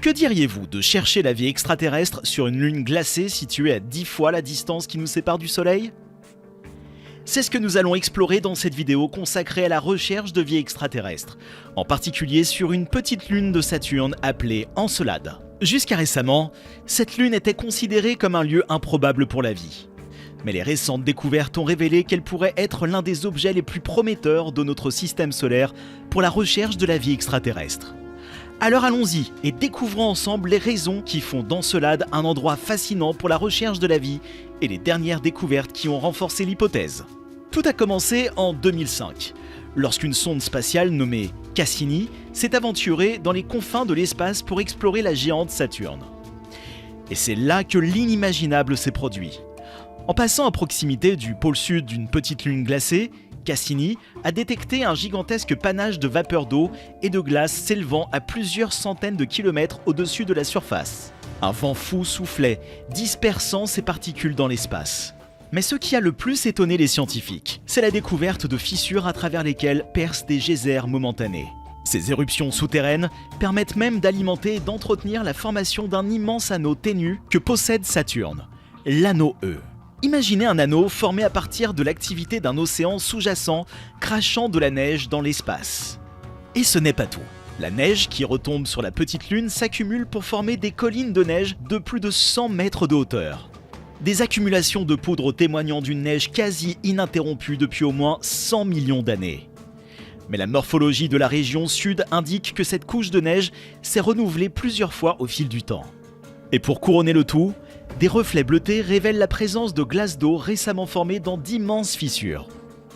Que diriez-vous de chercher la vie extraterrestre sur une lune glacée située à 10 fois la distance qui nous sépare du Soleil? C'est ce que nous allons explorer dans cette vidéo consacrée à la recherche de vie extraterrestre, en particulier sur une petite lune de Saturne appelée Encelade. Jusqu'à récemment, cette lune était considérée comme un lieu improbable pour la vie. Mais les récentes découvertes ont révélé qu'elle pourrait être l'un des objets les plus prometteurs de notre système solaire pour la recherche de la vie extraterrestre. Alors allons-y et découvrons ensemble les raisons qui font d'Encelade un endroit fascinant pour la recherche de la vie et les dernières découvertes qui ont renforcé l'hypothèse. Tout a commencé en 2005, lorsqu'une sonde spatiale nommée Cassini s'est aventurée dans les confins de l'espace pour explorer la géante Saturne. Et c'est là que l'inimaginable s'est produit. En passant à proximité du pôle sud d'une petite lune glacée, Cassini a détecté un gigantesque panache de vapeur d'eau et de glace s'élevant à plusieurs centaines de kilomètres au-dessus de la surface. Un vent fou soufflait, dispersant ces particules dans l'espace. Mais ce qui a le plus étonné les scientifiques, c'est la découverte de fissures à travers lesquelles percent des geysers momentanés. Ces éruptions souterraines permettent même d'alimenter et d'entretenir la formation d'un immense anneau ténu que possède Saturne, l'anneau E. Imaginez un anneau formé à partir de l'activité d'un océan sous-jacent crachant de la neige dans l'espace. Et ce n'est pas tout. La neige qui retombe sur la petite lune s'accumule pour former des collines de neige de plus de 100 mètres de hauteur. Des accumulations de poudre témoignant d'une neige quasi ininterrompue depuis au moins 100 millions d'années. Mais la morphologie de la région sud indique que cette couche de neige s'est renouvelée plusieurs fois au fil du temps. Et pour couronner le tout, des reflets bleutés révèlent la présence de glace d'eau récemment formée dans d'immenses fissures.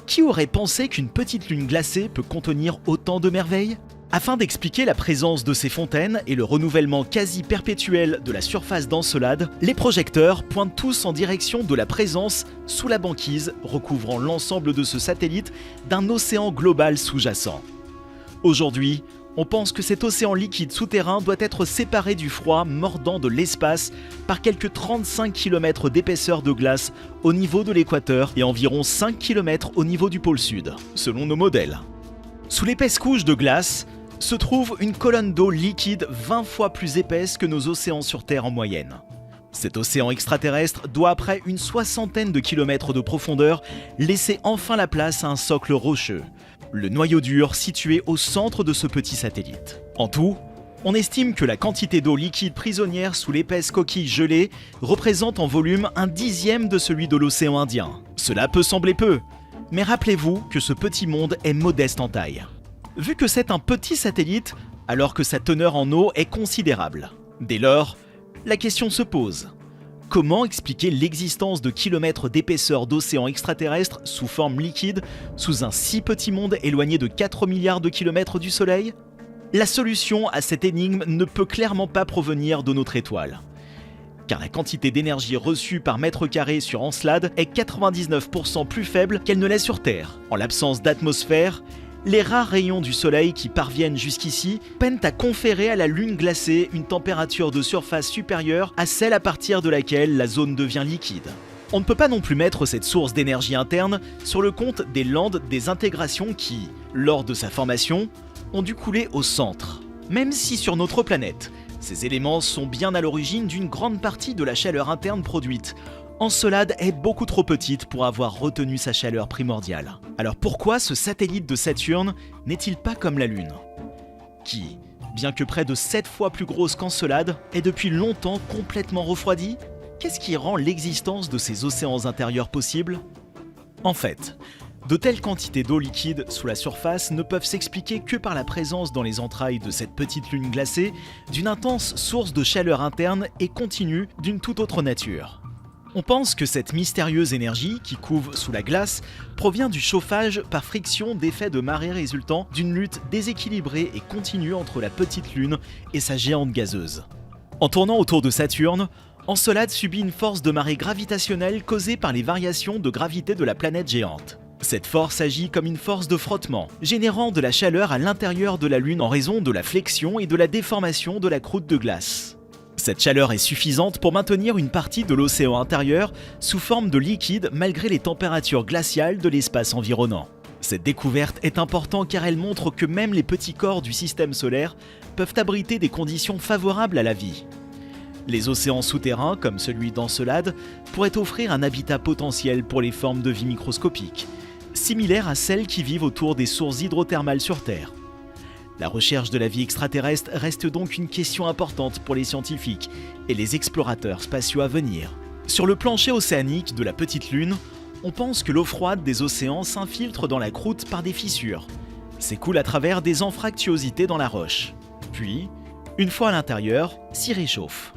Qui aurait pensé qu'une petite lune glacée peut contenir autant de merveilles? Afin d'expliquer la présence de ces fontaines et le renouvellement quasi perpétuel de la surface d'Encelade, les projecteurs pointent tous en direction de la présence, sous la banquise recouvrant l'ensemble de ce satellite, d'un océan global sous-jacent. Aujourd'hui, on pense que cet océan liquide souterrain doit être séparé du froid mordant de l'espace par quelques 35 km d'épaisseur de glace au niveau de l'équateur et environ 5 km au niveau du pôle sud, selon nos modèles. Sous l'épaisse couche de glace se trouve une colonne d'eau liquide 20 fois plus épaisse que nos océans sur Terre en moyenne. Cet océan extraterrestre doit, après une soixantaine de kilomètres de profondeur, laisser enfin la place à un socle rocheux, le noyau dur situé au centre de ce petit satellite. En tout, on estime que la quantité d'eau liquide prisonnière sous l'épaisse coquille gelée représente en volume un dixième de celui de l'océan Indien. Cela peut sembler peu, mais rappelez-vous que ce petit monde est modeste en taille. Vu que c'est un petit satellite, alors que sa teneur en eau est considérable. Dès lors, la question se pose. Comment expliquer l'existence de kilomètres d'épaisseur d'océan extraterrestre sous forme liquide sous un si petit monde éloigné de 4 milliards de kilomètres du Soleil? La solution à cette énigme ne peut clairement pas provenir de notre étoile. Car la quantité d'énergie reçue par mètre carré sur Encelade est 99% plus faible qu'elle ne l'est sur Terre. En l'absence d'atmosphère, les rares rayons du Soleil qui parviennent jusqu'ici peinent à conférer à la Lune glacée une température de surface supérieure à celle à partir de laquelle la zone devient liquide. On ne peut pas non plus mettre cette source d'énergie interne sur le compte des landes des intégrations qui, lors de sa formation, ont dû couler au centre. Même si sur notre planète, ces éléments sont bien à l'origine d'une grande partie de la chaleur interne produite, Encelade est beaucoup trop petite pour avoir retenu sa chaleur primordiale. Alors pourquoi ce satellite de Saturne n'est-il pas comme la Lune, qui, bien que près de 7 fois plus grosse qu'Encelade, est depuis longtemps complètement refroidie? Qu'est-ce qui rend l'existence de ces océans intérieurs possible? En fait, de telles quantités d'eau liquide sous la surface ne peuvent s'expliquer que par la présence dans les entrailles de cette petite lune glacée d'une intense source de chaleur interne et continue d'une toute autre nature. On pense que cette mystérieuse énergie qui couve sous la glace provient du chauffage par friction d'effets de marée résultant d'une lutte déséquilibrée et continue entre la petite lune et sa géante gazeuse. En tournant autour de Saturne, Encelade subit une force de marée gravitationnelle causée par les variations de gravité de la planète géante. Cette force agit comme une force de frottement, générant de la chaleur à l'intérieur de la Lune en raison de la flexion et de la déformation de la croûte de glace. Cette chaleur est suffisante pour maintenir une partie de l'océan intérieur sous forme de liquide malgré les températures glaciales de l'espace environnant. Cette découverte est importante car elle montre que même les petits corps du système solaire peuvent abriter des conditions favorables à la vie. Les océans souterrains, comme celui d'Encelade, pourraient offrir un habitat potentiel pour les formes de vie microscopiques, similaires à celles qui vivent autour des sources hydrothermales sur Terre. La recherche de la vie extraterrestre reste donc une question importante pour les scientifiques et les explorateurs spatiaux à venir. Sur le plancher océanique de la petite Lune, on pense que l'eau froide des océans s'infiltre dans la croûte par des fissures, s'écoule à travers des anfractuosités dans la roche, puis, une fois à l'intérieur, s'y réchauffe.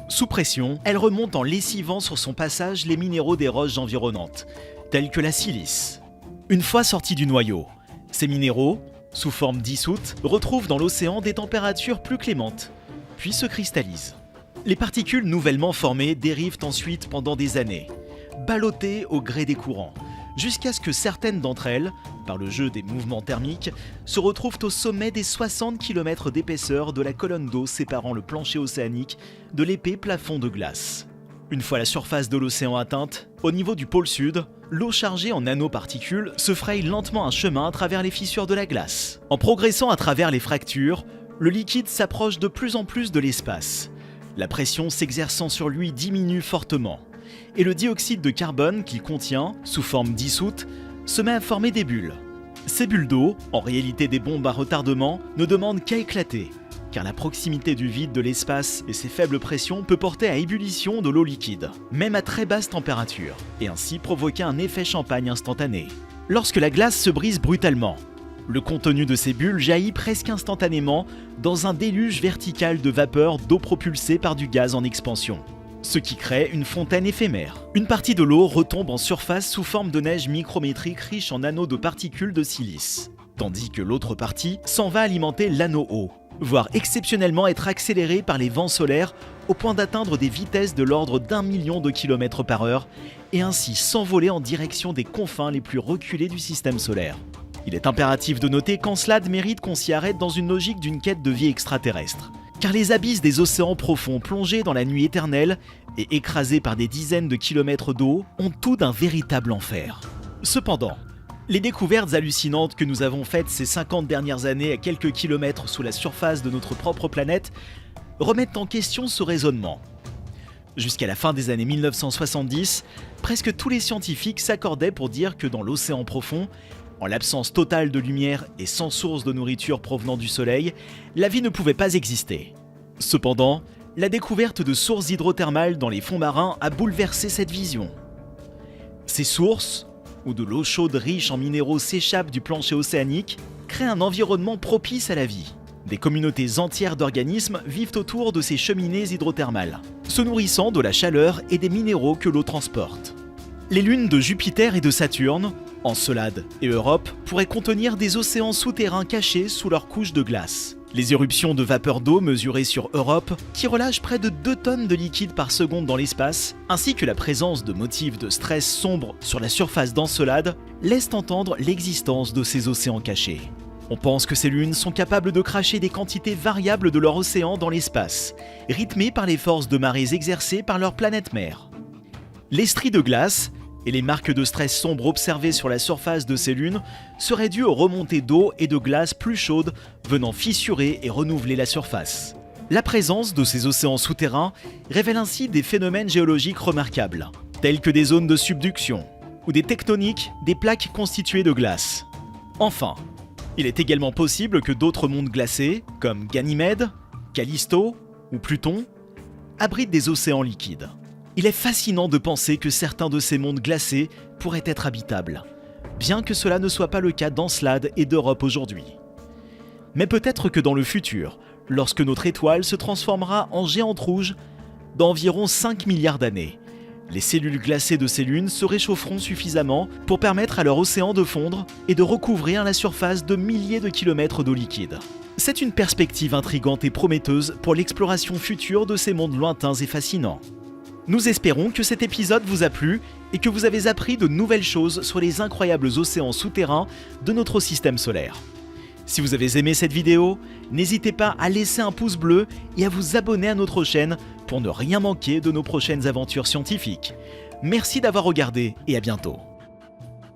Sous pression, elle remonte en lessivant sur son passage les minéraux des roches environnantes, tels que la silice. Une fois sortis du noyau, ces minéraux, sous forme dissoute, retrouvent dans l'océan des températures plus clémentes, puis se cristallisent. Les particules nouvellement formées dérivent ensuite pendant des années, ballottées au gré des courants, jusqu'à ce que certaines d'entre elles, par le jeu des mouvements thermiques, se retrouvent au sommet des 60 km d'épaisseur de la colonne d'eau séparant le plancher océanique de l'épais plafond de glace. Une fois la surface de l'océan atteinte, au niveau du pôle sud, l'eau chargée en nanoparticules se fraye lentement un chemin à travers les fissures de la glace. En progressant à travers les fractures, le liquide s'approche de plus en plus de l'espace. La pression s'exerçant sur lui diminue fortement, et le dioxyde de carbone qu'il contient, sous forme dissoute, se met à former des bulles. Ces bulles d'eau, en réalité des bombes à retardement, ne demandent qu'à éclater, car la proximité du vide de l'espace et ses faibles pressions peut porter à ébullition de l'eau liquide, même à très basse température, et ainsi provoquer un effet champagne instantané. Lorsque la glace se brise brutalement, le contenu de ces bulles jaillit presque instantanément dans un déluge vertical de vapeur d'eau propulsée par du gaz en expansion, ce qui crée une fontaine éphémère. Une partie de l'eau retombe en surface sous forme de neige micrométrique riche en anneaux de particules de silice, tandis que l'autre partie s'en va alimenter l'anneau eau, voire exceptionnellement être accélérée par les vents solaires au point d'atteindre des vitesses de l'ordre d'1 million de kilomètres par heure et ainsi s'envoler en direction des confins les plus reculés du système solaire. Il est impératif de noter qu'Encelade mérite qu'on s'y arrête dans une logique d'une quête de vie extraterrestre. Car les abysses des océans profonds plongés dans la nuit éternelle et écrasés par des dizaines de kilomètres d'eau ont tout d'un véritable enfer. Cependant, les découvertes hallucinantes que nous avons faites ces 50 dernières années à quelques kilomètres sous la surface de notre propre planète remettent en question ce raisonnement. Jusqu'à la fin des années 1970, presque tous les scientifiques s'accordaient pour dire que dans l'océan profond, en l'absence totale de lumière et sans source de nourriture provenant du soleil, la vie ne pouvait pas exister. Cependant, la découverte de sources hydrothermales dans les fonds marins a bouleversé cette vision. Ces sources, où de l'eau chaude riche en minéraux s'échappe du plancher océanique, créent un environnement propice à la vie. Des communautés entières d'organismes vivent autour de ces cheminées hydrothermales, se nourrissant de la chaleur et des minéraux que l'eau transporte. Les lunes de Jupiter et de Saturne, Encelade et Europe, pourraient contenir des océans souterrains cachés sous leur couche de glace. Les éruptions de vapeur d'eau mesurées sur Europe, qui relâchent près de 2 tonnes de liquide par seconde dans l'espace, ainsi que la présence de motifs de stress sombres sur la surface d'Encelade, laissent entendre l'existence de ces océans cachés. On pense que ces lunes sont capables de cracher des quantités variables de leur océan dans l'espace, rythmées par les forces de marées exercées par leur planète mère. Les stries de glace et les marques de stress sombres observées sur la surface de ces lunes seraient dues aux remontées d'eau et de glace plus chaudes venant fissurer et renouveler la surface. La présence de ces océans souterrains révèle ainsi des phénomènes géologiques remarquables, tels que des zones de subduction ou des tectoniques, des plaques constituées de glace. Enfin, il est également possible que d'autres mondes glacés, comme Ganymède, Callisto ou Pluton, abritent des océans liquides. Il est fascinant de penser que certains de ces mondes glacés pourraient être habitables, bien que cela ne soit pas le cas d'Encelade et d'Europe aujourd'hui. Mais peut-être que dans le futur, lorsque notre étoile se transformera en géante rouge, dans environ 5 milliards d'années, les cellules glacées de ces lunes se réchaufferont suffisamment pour permettre à leur océan de fondre et de recouvrir la surface de milliers de kilomètres d'eau liquide. C'est une perspective intrigante et prometteuse pour l'exploration future de ces mondes lointains et fascinants. Nous espérons que cet épisode vous a plu et que vous avez appris de nouvelles choses sur les incroyables océans souterrains de notre système solaire. Si vous avez aimé cette vidéo, n'hésitez pas à laisser un pouce bleu et à vous abonner à notre chaîne pour ne rien manquer de nos prochaines aventures scientifiques. Merci d'avoir regardé et à bientôt.